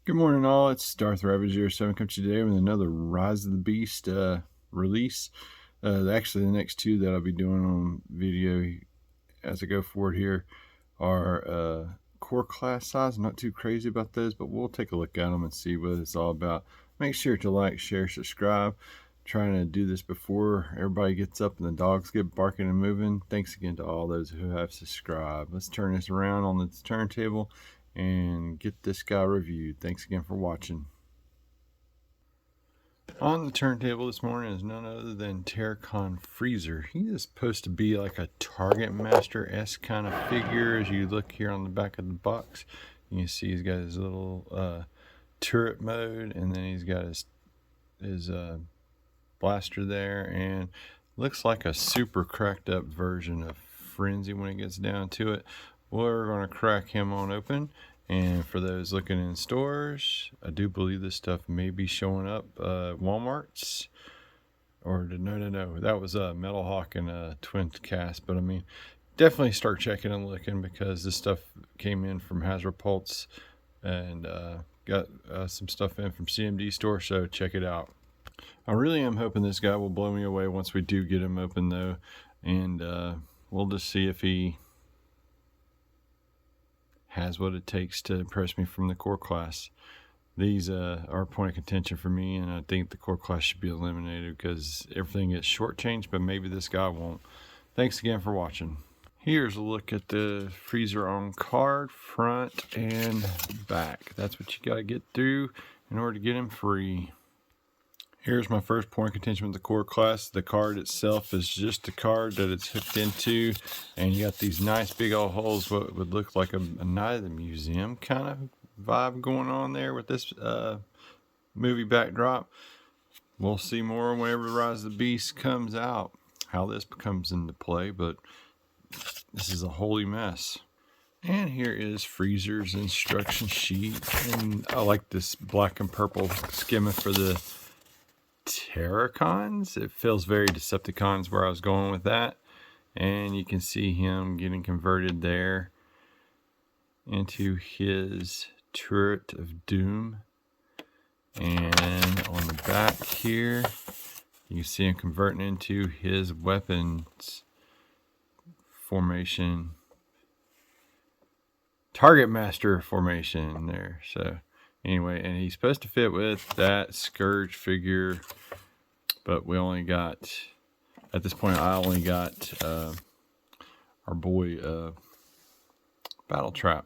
Good morning, all. It's Darth Ravage 07 coming to you today with another Rise of the Beast release. Actually, the next two that I'll be doing on video as I go forward here are core class size. I'm not too crazy about those, but we'll take a look at them and see what it's all about. Make sure to like, share, subscribe. Trying to do this before everybody gets up and the dogs get barking and moving. Thanks again to all those who have subscribed. Let's turn this around on the turntable and get this guy reviewed. Thanks again for watching. On the turntable this morning is none other than Terrorcon Freezer. He is supposed to be like a Targetmaster-esque kind of figure. As you look here on the back of the box, you can see he's got his little turret mode, and then he's got his blaster there, and looks like a super cracked up version of Frenzy when it gets down to it. We're going to crack him on open, and for those looking in stores, I do believe this stuff may be showing up Walmart's, or no, that was a Metal Hawk and a Twin Cast, but I mean, definitely start checking and looking, because this stuff came in from HASBRO Pulse, and got some stuff in from CMD store, so check it out. I really am hoping this guy will blow me away once we do get him open, though, and we'll just see if he has what it takes to impress me from the core class. These are a point of contention for me, and I think the core class should be eliminated because everything gets shortchanged, but maybe this guy won't. Thanks again for watching. Here's a look at the freezer on card, front and back. That's what you got to get through in order to get him free. Here's my first point of contention with the core class. The card itself is just a card that it's hooked into, and you got these nice big old holes, what would look like a Night of the Museum kind of vibe going on there with this movie backdrop. We'll see more whenever Rise of the Beast comes out, how this comes into play, but this is a holy mess. And here is Freezer's instruction sheet, and I like this black and purple schema for the Terrorcons. It feels very Decepticons where I was going with that, and you can see him getting converted there into his turret of doom. And on the back here you can see him converting into his weapons formation, Targetmaster formation there. So anyway, and he's supposed to fit with that SCOURGE figure, but we only got, at this point, I only got our boy BATTLETRAP.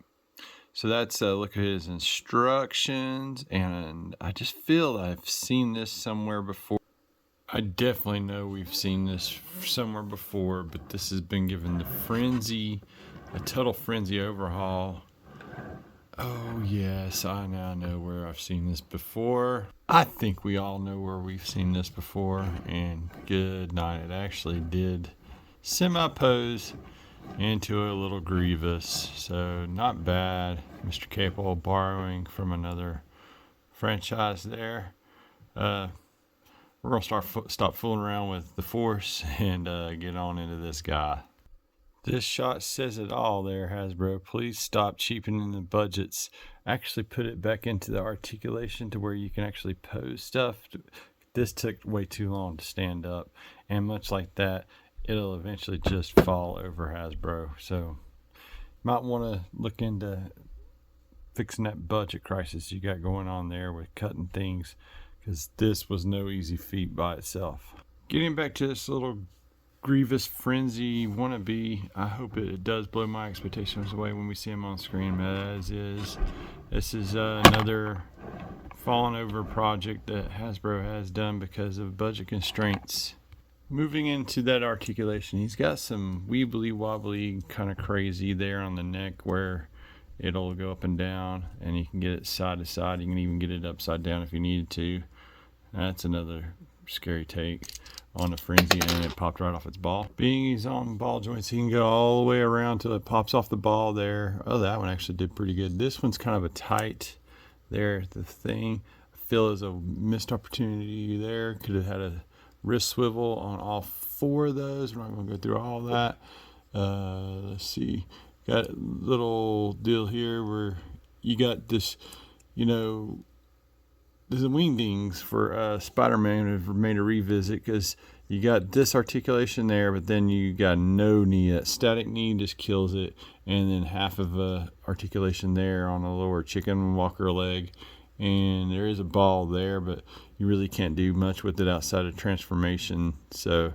So that's a look at his instructions, and I just feel I've seen this somewhere before. I definitely know we've seen this somewhere before, but this has been given the Frenzy, a total Frenzy overhaul. Oh yes, I now know where I've seen this before. I think we all know where we've seen this before, and good night. It actually did semi-pose into a little Grievous, so not bad. Mr. Capel borrowing from another franchise there. We're going to stop fooling around with the Force and get on into this guy. This shot says it all there, Hasbro. Please stop cheapening the budgets. Actually put it back into the articulation to where you can actually pose stuff. This took way too long to stand up, and much like that, it'll eventually just fall over Hasbro. So might want to look into fixing that budget crisis you got going on there with cutting things, because this was no easy feat by itself. Getting back to this little Grievous Frenzy wannabe, I hope it does blow my expectations away when we see him on screen, as is. This is another fallen over project that Hasbro has done because of budget constraints. Moving into that articulation, he's got some weebly wobbly kind of crazy there on the neck where it'll go up and down, and you can get it side to side. You can even get it upside down if you needed to. That's another scary take on a Frenzy, and it popped right off its ball. Being he's on ball joints, he can go all the way around till it pops off the ball there. Oh, that one actually did pretty good. This one's kind of a tight there. The thing, I feel is a missed opportunity there. Could have had a wrist swivel on all four of those. We're not going to go through all that. Let's see. Got a little deal here where you got this you know, the wingdings for Spider-Man have made a revisit, because you got this articulation there, but then you got no knee. That static knee just kills it, and then half of a articulation there on the lower chicken walker leg, and there is a ball there, but you really can't do much with it outside of transformation. So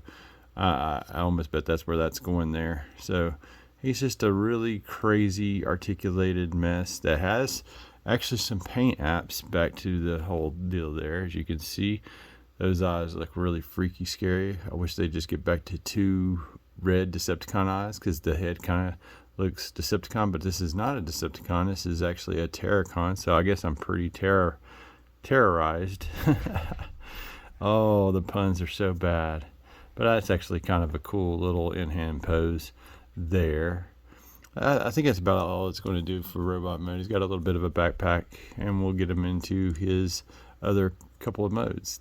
I almost bet that's where that's going there. So he's just a really crazy articulated mess that has actually some paint apps back to the whole deal there. As you can see, those eyes look really freaky scary. I wish they'd just get back to 2 red Decepticon eyes, because the head kind of looks Decepticon, but this is not a Decepticon. This is actually a Terrorcon, so I guess I'm pretty terrorized. Oh, the puns are so bad. But that's actually kind of a cool little in-hand pose there. I think that's about all it's going to do for robot mode. He's got a little bit of a backpack, and we'll get him into his other couple of modes.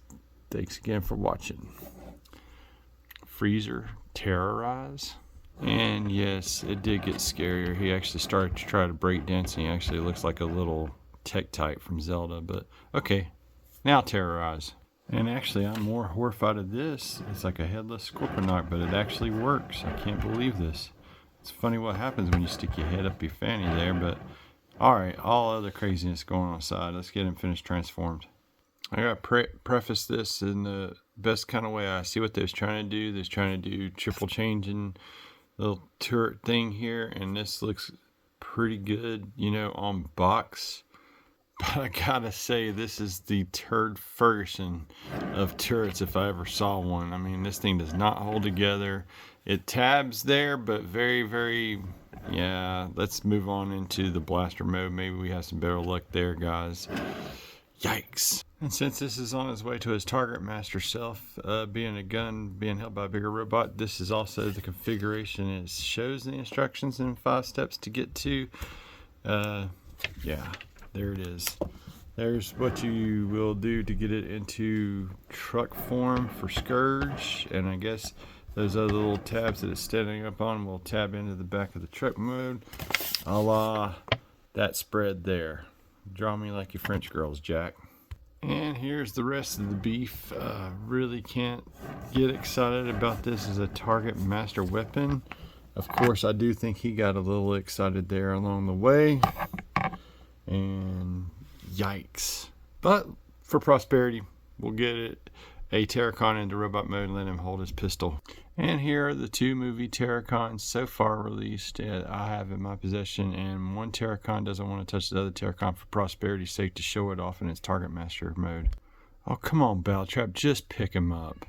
Thanks again for watching. Freezer, Terrorize. And yes, it did get scarier. He actually started to try to break dance, and he actually looks like a little tech type from Zelda. But okay, now Terrorize. And actually, I'm more horrified of this. It's like a headless Scorponok, but it actually works. I can't believe this. It's funny what happens when you stick your head up your fanny there, but alright, all other craziness going on aside, let's get him finished transformed. I gotta preface this in the best kind of way. I see what they was trying to do. They was trying to do triple changing little turret thing here, and this looks pretty good, you know, on box. But I gotta say, this is the turd Ferguson of turrets if I ever saw one. I mean, this thing does not hold together. It tabs there, but very, very, yeah. Let's move on into the blaster mode. Maybe we have some better luck there, guys. Yikes. And since this is on his way to his Targetmaster self, being a gun, being held by a bigger robot, this is also the configuration. It shows the instructions in 5 steps to get to. Yeah, there it is. There's what you will do to get it into truck form for Scourge, and I guess those other little tabs that it's standing up on will tab into the back of the truck mode, a la that spread there. Draw me like your French girls, Jack. And here's the rest of the beef. Really can't get excited about this as a Targetmaster weapon. Of course, I do think he got a little excited there along the way. And yikes. But for prosperity, we'll get it a Terrorcon into robot mode and let him hold his pistol. And here are the 2 movie Terrorcons so far released I have in my possession, and one Terrorcon doesn't want to touch the other Terrorcon for prosperity's sake to show it off in its Targetmaster mode. Oh, come on, BATTLETRAP, just pick him up.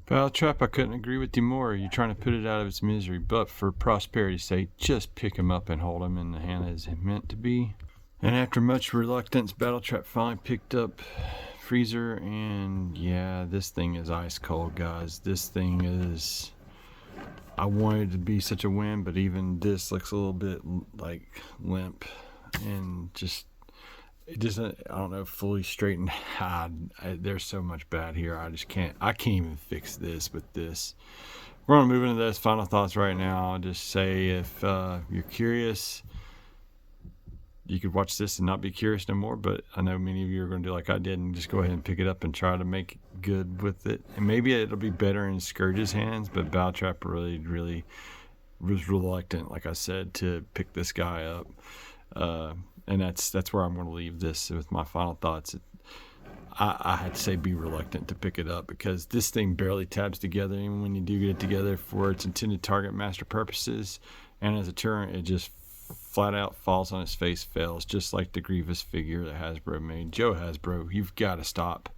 BATTLETRAP, I couldn't agree with you more. You're trying to put it out of its misery, but for prosperity's sake, just pick him up and hold him in the hand as it meant to be. And after much reluctance, BATTLETRAP finally picked up Freezer, and yeah, this thing is ice cold, guys. This thing is, I wanted it to be such a win, but even this looks a little bit like limp, and just, it doesn't, I don't know, fully straightened. There's so much bad here. I can't even fix this with this. We're gonna move into those final thoughts right now. I'll just say, if you're curious, you could watch this and not be curious no more, but I know many of you are going to do like I did and just go ahead and pick it up and try to make good with it. And maybe it'll be better in Scourge's hands, but BATTLETRAP really was reluctant, like I said, to pick this guy up. And that's where I'm going to leave this with my final thoughts. I had to say be reluctant to pick it up, because this thing barely tabs together, even when you do get it together for its intended Targetmaster purposes. And as a turret, it just flat out falls on its face, fails, just like the Grievous figure that Hasbro made. Joe Hasbro, you've got to stop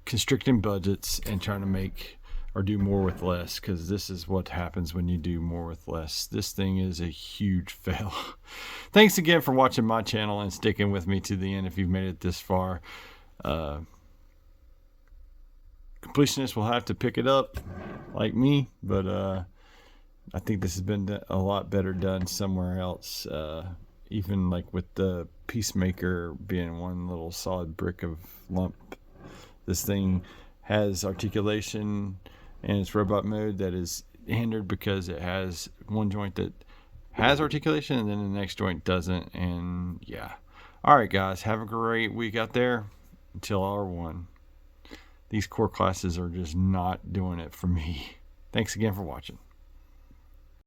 constricting budgets and trying to make or do more with less, because this is what happens when you do more with less. This thing is a huge fail. Thanks again for watching my channel and sticking with me to the end if you've made it this far. Completionists will have to pick it up like me, but I think this has been a lot better done somewhere else, even like with the Peacemaker being one little solid brick of lump. This thing has articulation in its robot mode that is hindered because it has one joint that has articulation and then the next joint doesn't. And yeah, All right, guys, have a great week out there until R1. These core classes are just not doing it for me. Thanks again for watching.